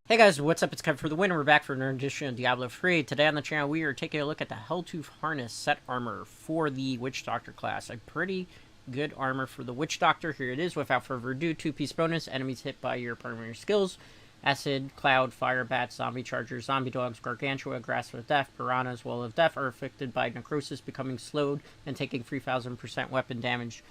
Hey guys, what's up? It's Kevin for the win. We're back for another edition of Diablo 3. Today on the channel, we are taking a look at the Helltooth Harness set armor for the Witchdoctor class. A pretty good armor for the Witchdoctor. Here it is. Without further ado, 2-piece bonus. Enemies hit by your primary skills. Acid, Cloud, Fire, Bats, Zombie Chargers, Zombie Dogs, Gargantua, Grasp of Death, Piranhas, Wall of Death are affected by Necrosis, becoming slowed and taking 3,000% weapon damage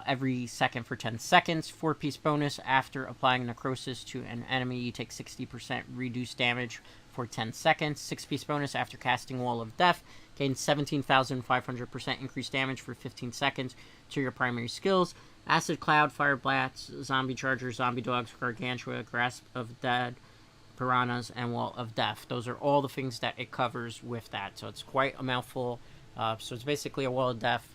every second for 10 seconds. 4-piece bonus. After applying Necrosis to an enemy, you take 60% reduced damage for 10 seconds. 6-piece bonus. After casting Wall of Death, gain 17,500% increased damage for 15 seconds to your primary skills. Acid, Cloud, Fire, Bats, Zombie Chargers, Zombie Dogs, Gargantua, Grasp of Death, Piranhas, and Wall of Death. Those are all the things that it covers with that. So it's quite a mouthful. So it's basically a Wall of Death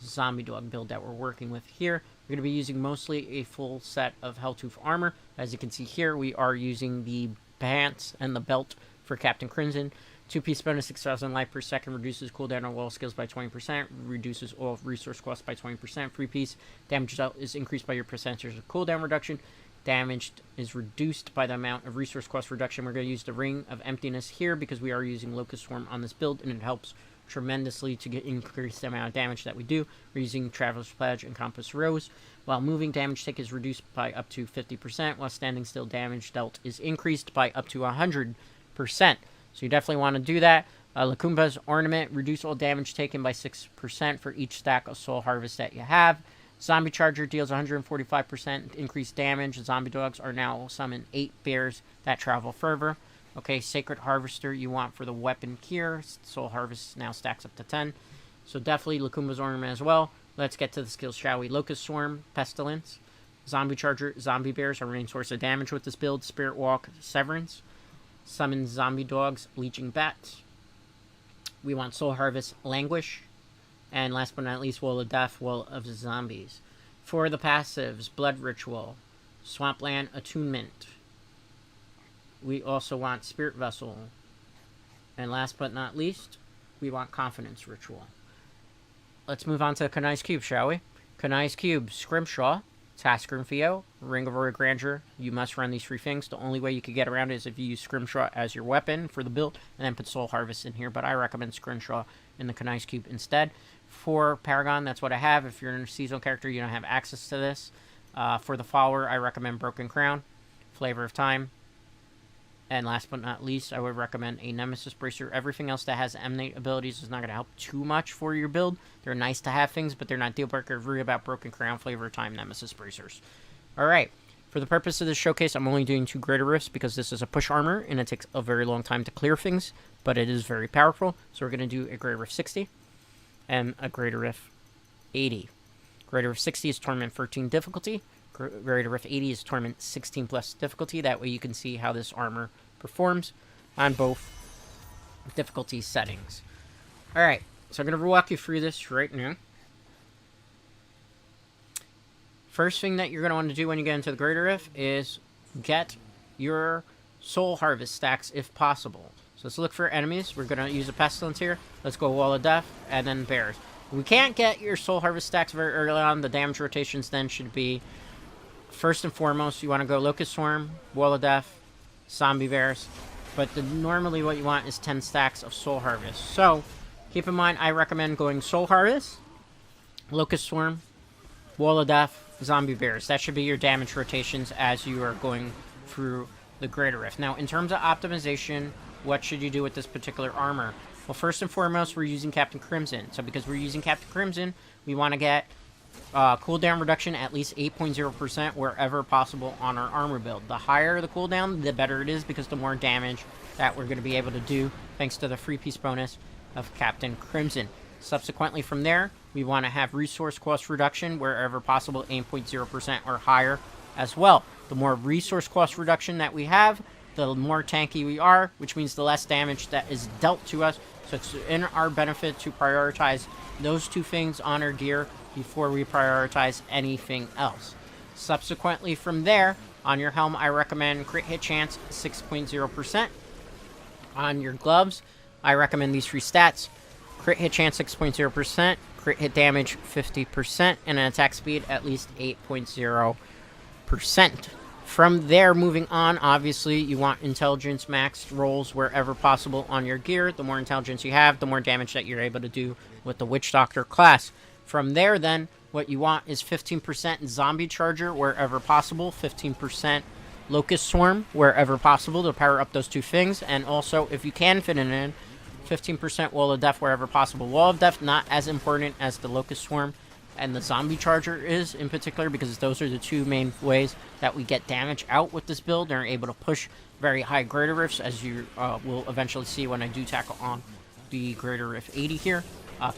zombie dog build that we're working with here. We're going to be using mostly a full set of Helltooth armor. As you can see here, we are using the pants and the belt for Captain Crimson. 2-piece bonus, 6,000 life per second, reduces cooldown on all skills by 20%, reduces all resource costs by 20%. 3-piece damage dealt is increased by your percentage of cooldown reduction. Damage is reduced by the amount of resource cost reduction. We're going to use the Ring of Emptiness here because we are using Locust Swarm on this build, and it helps tremendously to increase the amount of damage that we do. We're using Traveler's Pledge and Compass Rose. While moving, damage take is reduced by up to 50%, while standing still, damage dealt is increased by up to 100%. So you definitely want to do that. Lakumba's Ornament, reduce all damage taken by 6% for each stack of Soul Harvest that you have. Zombie Charger deals 145% increased damage. Zombie Dogs are now summon 8 bears that travel further. Okay, Sacred Harvester you want for the weapon here. Soul Harvest now stacks up to 10. So definitely Lakumba's Ornament as well. Let's get to the skills, shall we? Locust Swarm, Pestilence. Zombie Charger, Zombie Bears are main source of damage with this build. Spirit Walk, Severance. Summon Zombie Dogs, Bleaching Bats. We want Soul Harvest, Languish. And last but not least, Wall of Death, Wall of Zombies. For the passives, Blood Ritual. Swampland, Attunement. We also want Spirit Vessel. And last but not least, we want Confidence Ritual. Let's move on to Kanai's Cube, shall we? Kanai's Cube, Scrimshaw, Tasker and Theo, Ring of Royal Grandeur. You must run these 3 things. The only way you could get around it is if you use Scrimshaw as your weapon for the build, and then put Soul Harvest in here. But I recommend Scrimshaw in the Kanai's Cube instead. For Paragon, that's what I have. If you're a seasonal character, you don't have access to this. For the Follower, I recommend Broken Crown, Flavor of Time. And last but not least, I would recommend a Nemesis Bracer. Everything else that has Emanate abilities is not going to help too much for your build. They're nice to have things, but they're not deal breaker. Really about Broken Crown, Flavor of Time, Nemesis Bracers. Alright, for the purpose of this showcase, I'm only doing 2 Greater Rifts because this is a push armor, and it takes a very long time to clear things, but it is very powerful. So we're going to do a Greater Rift 60 and a Greater Rift 80. Greater Rift 60 is Torment 13 difficulty. Greater Rift 80 is Torment 16 plus difficulty. That way you can see how this armor performs on both difficulty settings. Alright, so I'm going to walk you through this right now. First thing that you're going to want to do when you get into the Greater Rift is get your Soul Harvest stacks if possible. So let's look for enemies. We're going to use a Pestilence here. Let's go Wall of Death and then Bears. We can't get your Soul Harvest stacks very early on. The damage rotations then should be, first and foremost, you want to go Locust Swarm, Wall of Death, Zombie Bears. But normally what you want is 10 stacks of Soul Harvest. So, keep in mind, I recommend going Soul Harvest, Locust Swarm, Wall of Death, Zombie Bears. That should be your damage rotations as you are going through the Greater Rift. Now, in terms of optimization, what should you do with this particular armor? Well, first and foremost, we're using Captain Crimson. So because we're using Captain Crimson, we want to get cooldown reduction at least 8.0% wherever possible on our armor build. The higher the cooldown, the better it is because the more damage that we're going to be able to do thanks to the 3-piece bonus of Captain Crimson. Subsequently from there, we want to have resource cost reduction wherever possible, 8.0% or higher as well. The more resource cost reduction that we have, the more tanky we are, which means the less damage that is dealt to us. So it's in our benefit to prioritize those 2 things on our gear before we prioritize anything else. Subsequently from there, on your helm, I recommend crit hit chance 6.0%. On your gloves, I recommend these 3 stats. Crit hit chance 6.0%, crit hit damage 50%, and an attack speed at least 8.0%. From there, moving on, obviously, you want intelligence maxed rolls wherever possible on your gear. The more intelligence you have, the more damage that you're able to do with the Witchdoctor class. From there, then, what you want is 15% zombie charger wherever possible, 15% locust swarm wherever possible to power up those two things, and also, if you can fit it in, 15% wall of death wherever possible. Wall of death not as important as the locust swarm and the zombie charger is in particular, because those are the two main ways that we get damage out with this build and are able to push very high greater rifts, as you will eventually see when I do tackle on the greater rift 80 here.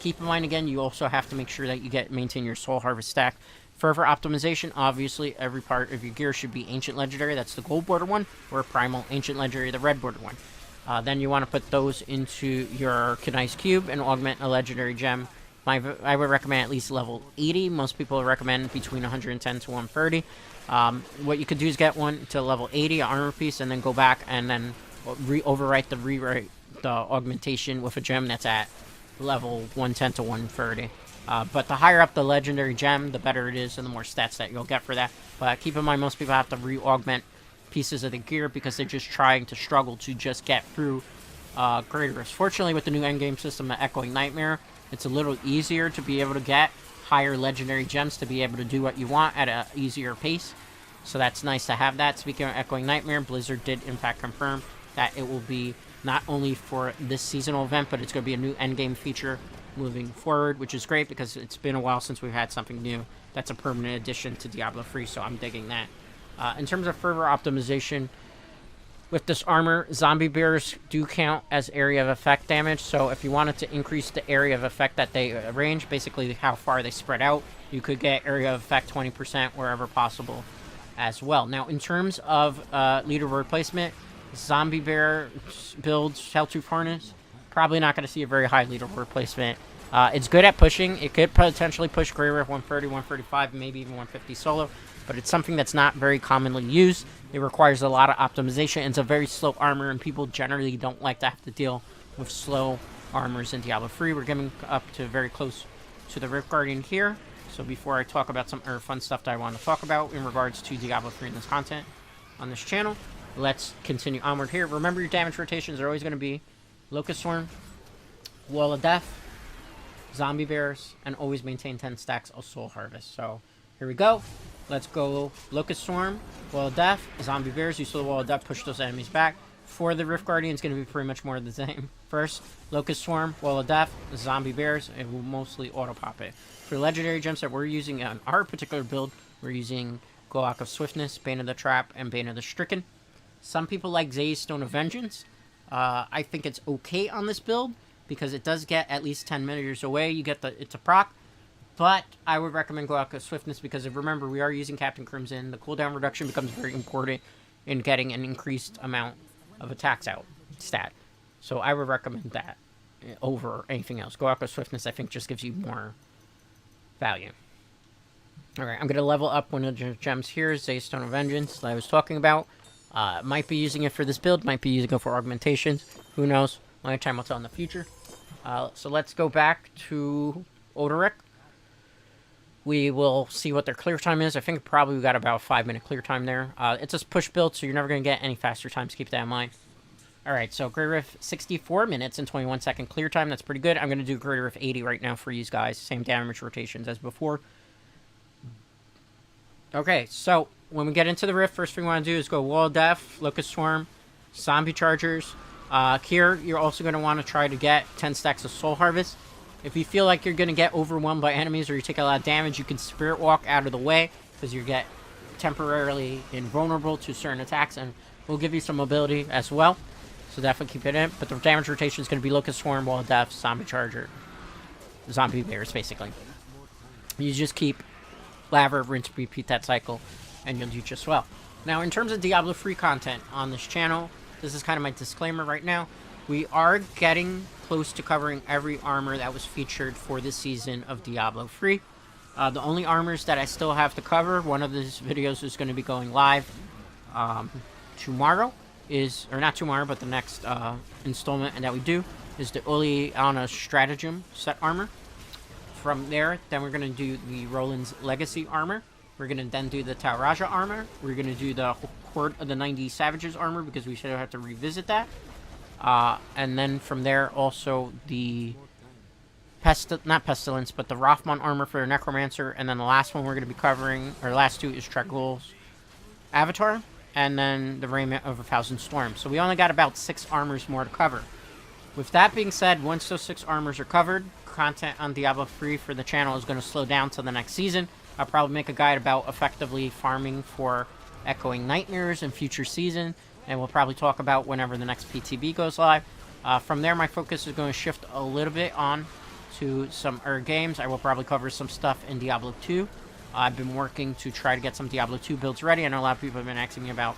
Keep in mind, again, you also have to make sure that you maintain your soul harvest stack. Further optimization, obviously every part of your gear should be ancient legendary, that's the gold border one, or primal ancient legendary, the red border one. Then you want to put those into your Knights cube and augment a legendary gem. I would recommend at least level 80. Most people recommend between 110 to 130. What you could do is get one to level 80, an armor piece, and then go back and then rewrite the augmentation with a gem that's at level 110 to 130. But the higher up the legendary gem, the better it is, and the more stats that you'll get for that. But keep in mind, most people have to re-augment pieces of the gear because they're just trying to struggle to just get through greater rifts. Fortunately, with the new endgame system, the Echoing Nightmare, it's a little easier to be able to get higher legendary gems to be able to do what you want at an easier pace. So that's nice to have that. Speaking of Echoing Nightmare, Blizzard did in fact confirm that it will be not only for this seasonal event, but it's going to be a new endgame feature moving forward, which is great because it's been a while since we've had something new that's a permanent addition to Diablo III, so I'm digging that. In terms of further optimization, with this armor, zombie bears do count as area of effect damage, so if you wanted to increase the area of effect that they range, basically how far they spread out, you could get area of effect 20% wherever possible as well. Now, in terms of leaderboard placement, zombie bear builds, Helltooth Harness, probably not going to see a very high leaderboard placement. It's good at pushing. It could potentially push Grey Rift 130, 135, maybe even 150 solo, but it's something that's not very commonly used. It requires a lot of optimization. It's a very slow armor, and people generally don't like to have to deal with slow armors in Diablo 3. We're getting up to very close to the Rift Guardian here. So before I talk about some fun stuff that I want to talk about in regards to Diablo 3 and this content on this channel, let's continue onward here. Remember, your damage rotations are always going to be Locust Swarm, Wall of Death, Zombie Bears, and always maintain 10 stacks of Soul Harvest. So here we go. Let's go Locust Swarm, Wall of Death, Zombie Bears. Use the Wall of Death, push those enemies back. For the Rift Guardian, it's going to be pretty much more of the same. First, Locust Swarm, Wall of Death, Zombie Bears, and we'll mostly auto-pop it. For legendary gems that we're using on our particular build, we're using Glock of Swiftness, Bane of the Trap, and Bane of the Stricken. Some people like Zay's Stone of Vengeance. I think it's okay on this build because it does get at least 10 meters away. You get it's a proc. But I would recommend Glock of Swiftness because if, remember, we are using Captain Crimson. The cooldown reduction becomes very important in getting an increased amount of attacks out stat. So I would recommend that over anything else. Glock of Swiftness, I think, just gives you more value. Alright, I'm going to level up one of the gems here, Zay's Stone of Vengeance, that I was talking about. Might be using it for this build, might be using it for augmentations. Who knows? Only time will tell in the future. So let's go back to Odoric. We will see what their clear time is. I think probably we got about a 5-minute clear time there. It's a push build, so you're never going to get any faster times. Keep that in mind. Alright, so Grey Rift, 64 minutes and 21-second clear time. That's pretty good. I'm going to do Grey Rift 80 right now for you guys. Same damage rotations as before. Okay, so when we get into the Rift, first thing we want to do is go Wall of Death, Locust Swarm, Zombie Chargers. Here, you're also going to want to try to get 10 stacks of Soul Harvest. If you feel like you're going to get overwhelmed by enemies or you take a lot of damage, you can Spirit Walk out of the way because you get temporarily invulnerable to certain attacks, and we'll give you some mobility as well. So definitely keep it in. But the damage rotation is going to be Locust Swarm, Wall of Death, Zombie Charger, Zombie Bears, basically. You just keep Laver, rinse, repeat that cycle, and you'll do just well. Now, in terms of Diablo 3 content on this channel, this is kind of my disclaimer right now. We are getting close to covering every armor that was featured for this season of Diablo 3. The only armors that I still have to cover, one of these videos is going to be going live tomorrow, or not tomorrow, but the next installment that we do is the Oleana Stratagem set armor. From there, then we're going to do the Roland's Legacy armor. We're going to then do the Tauraja armor. We're going to do the Court of the 90 Savages armor, because we should have to revisit that. And then from there, also the not Pestilence, but the Rothmon armor for the Necromancer. And then the last one we're going to be covering, or last two, is Tragul's Avatar. And then the Raiment of 1,000 Storms. So we only got about 6 armors more to cover. With that being said, once those 6 armors are covered, content on Diablo 3 for the channel is going to slow down till the next season. I'll probably make a guide about effectively farming for Echoing Nightmares in future season, and we'll probably talk about whenever the next PTB goes live. From there, my focus is going to shift a little bit on to some games. I will probably cover some stuff in Diablo 2. I've been working to try to get some Diablo 2 builds ready. I know a lot of people have been asking me about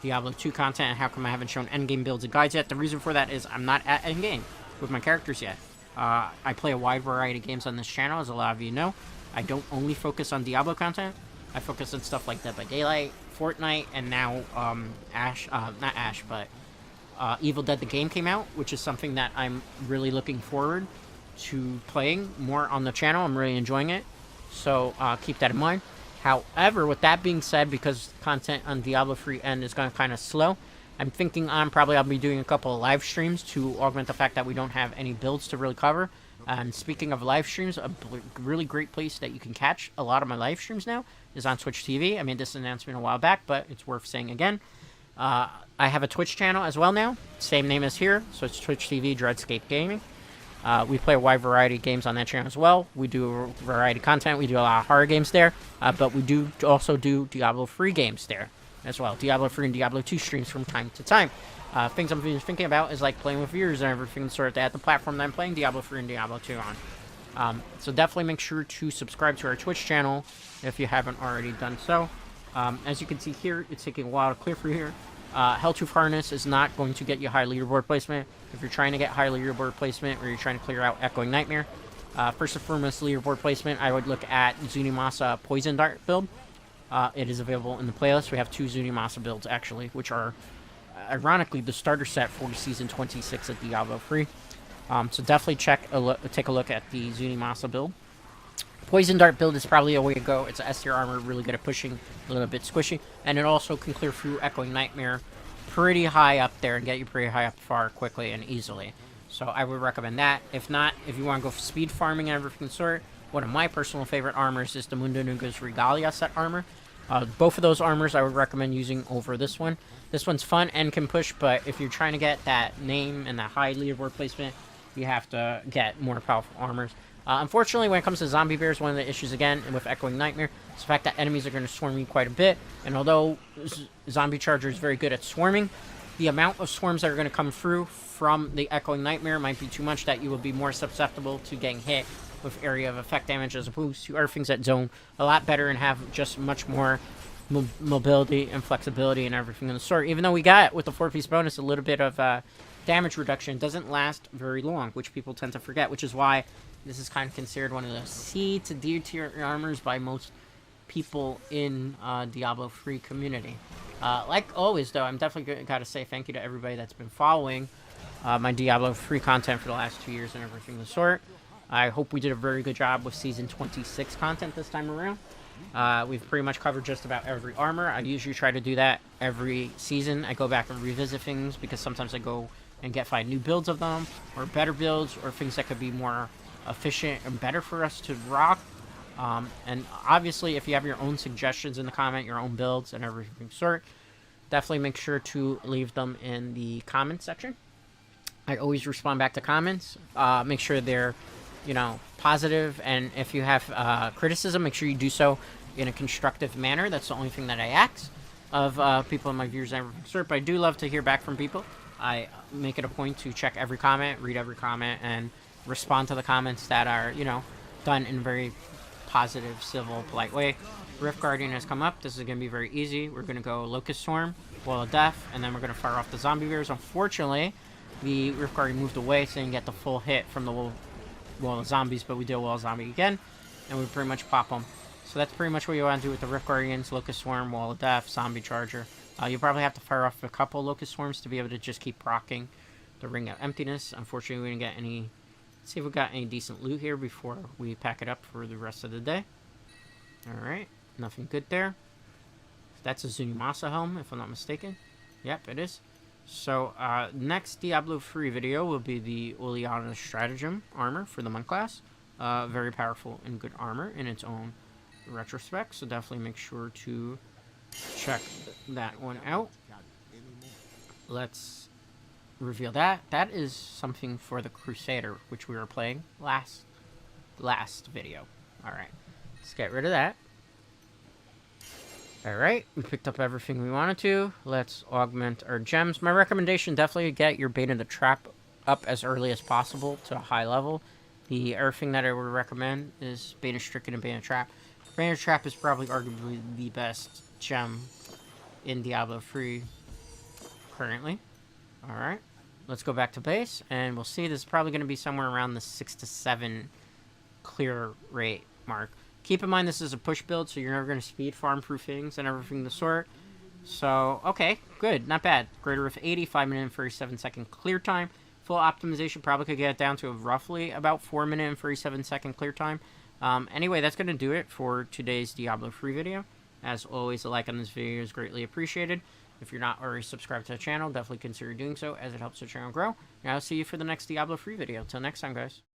Diablo 2 content and how come I haven't shown endgame builds and guides yet. The reason for that is I'm not at endgame with my characters yet. I play a wide variety of games on this channel, as a lot of you know. I don't only focus on Diablo content. I focus on stuff like Dead by Daylight, Fortnite, and now Evil Dead the game came out, which is something that I'm really looking forward to playing more on the channel. I'm really enjoying it, so keep that in mind. However, with that being said, because content on Diablo 3 End is going to kind of slow, I'm thinking I'll be doing a couple of live streams to augment the fact that we don't have any builds to really cover. And speaking of live streams, a really great place that you can catch a lot of my live streams now is on Twitch TV. I made this announcement a while back, but it's worth saying again. I have a Twitch channel as well now, same name as here, so it's Twitch TV Dreadscape Gaming. We play a wide variety of games on that channel as well. We do a variety of content. We do a lot of horror games there, but we do also do Diablo 3 games there as well. Diablo 3 and Diablo 2 streams from time to time. Things I'm thinking about is like playing with viewers and everything sort of at the platform that I'm playing Diablo 3 and Diablo 2 on. So definitely make sure to subscribe to our Twitch channel if you haven't already done so. As you can see here, it's taking a while to clear through here. Helltooth Harness is not going to get you high leaderboard placement. If you're trying to get high leaderboard placement or you're trying to clear out Echoing Nightmare, first and foremost leaderboard placement, I would look at Zunimasa Poison Dart build. It is available in the playlist. We have 2 Zunimasa builds, actually, which are, ironically, the starter set for Season 26 of Diablo 3. So definitely take a look at the Zunimasa build. Poison Dart build is probably a way to go. It's an S tier armor, really good at pushing, a little bit squishy. And it also can clear through Echoing Nightmare pretty high up there and get you pretty high up far quickly and easily. So I would recommend that. If not, if you want to go for speed farming and everything sort, one of my personal favorite armors is the Mundanuga's Regalia set armor. Both of those armors I would recommend using over this one. This one's fun and can push, but if you're trying to get that name and that high leaderboard placement, you have to get more powerful armors. Unfortunately, when it comes to zombie bears, one of the issues, again, with Echoing Nightmare, is the fact that enemies are going to swarm you quite a bit. And although Zombie Charger is very good at swarming, the amount of swarms that are going to come through from the Echoing Nightmare might be too much, that you will be more susceptible to getting hit with area of effect damage, as opposed to other things that zone a lot better and have just much more mobility and flexibility and everything in the sort. Even though we got, with the 4-piece bonus, a little bit of damage reduction, doesn't last very long, which people tend to forget, which is why this is kind of considered one of the C to D tier armors by most people in Diablo 3 community. Like always, though, I'm definitely got to say thank you to everybody that's been following my Diablo 3 content for the last 2 years and everything of the sort. I hope we did a very good job with Season 26 content this time around. We've pretty much covered just about every armor. I usually try to do that every season. I go back and revisit things because sometimes I go and find new builds of them, or better builds, or things that could be more efficient and better for us to rock. And obviously, if you have your own suggestions in the comment, your own builds and everything sort, definitely make sure to leave them in the comment section. I always respond back to comments. Make sure they're, positive, and if you have criticism, make sure you do so in a constructive manner. That's the only thing that I ask of people in my viewers and everything sort. But I do love to hear back from people. I make it a point to check every comment, read every comment, and respond to the comments that are, done in a very positive, civil, polite way. Rift Guardian has come up. This is going to be very easy. We're going to go Locust Swarm, Wall of Death, and then we're going to fire off the zombie bears. Unfortunately, the Rift Guardian moved away, so you didn't get the full hit from the wall of zombies, but we did a wall of zombie again, and we pretty much pop them. So that's pretty much what you want to do with the Rift Guardians, Locust Swarm, Wall of Death, Zombie Charger. You'll probably have to fire off a couple Locust Swarms to be able to just keep proccing the Ring of Emptiness. Unfortunately, we didn't get any. Let's see if we got any decent loot here before we pack it up for the rest of the day. Alright, nothing good there. That's a Zunimasa helm, if I'm not mistaken. Yep, it is. So, next Diablo 3 video will be the Uliana Stratagem armor for the Monk class. Very powerful and good armor in its own retrospect, so definitely make sure to check that one out. Let's reveal that. That is something for the Crusader, which we were playing last video. Alright, let's get rid of that. Alright, we picked up everything we wanted to. Let's augment our gems. My recommendation, definitely get your Bane of the Trap up as early as possible to a high level. The other thing that I would recommend is Bane of Stricken and Bane of Trap. Bane of Trap is probably arguably the best gem in Diablo 3 currently. Alright, let's go back to base, and we'll see this is probably going to be somewhere around the 6 to 7 clear rate mark. Keep in mind this is a push build, so you're never going to speed farm through things and everything of the sort. So, okay, good, not bad. Greater of 80, 5 minute and 37 second clear time. Full optimization probably could get it down to roughly about 4 minute and 37 second clear time. Anyway, that's going to do it for today's Diablo 3 video. As always, a like on this video is greatly appreciated. If you're not already subscribed to the channel, definitely consider doing so, as it helps the channel grow. And I'll see you for the next Diablo 3 video. Till next time, guys.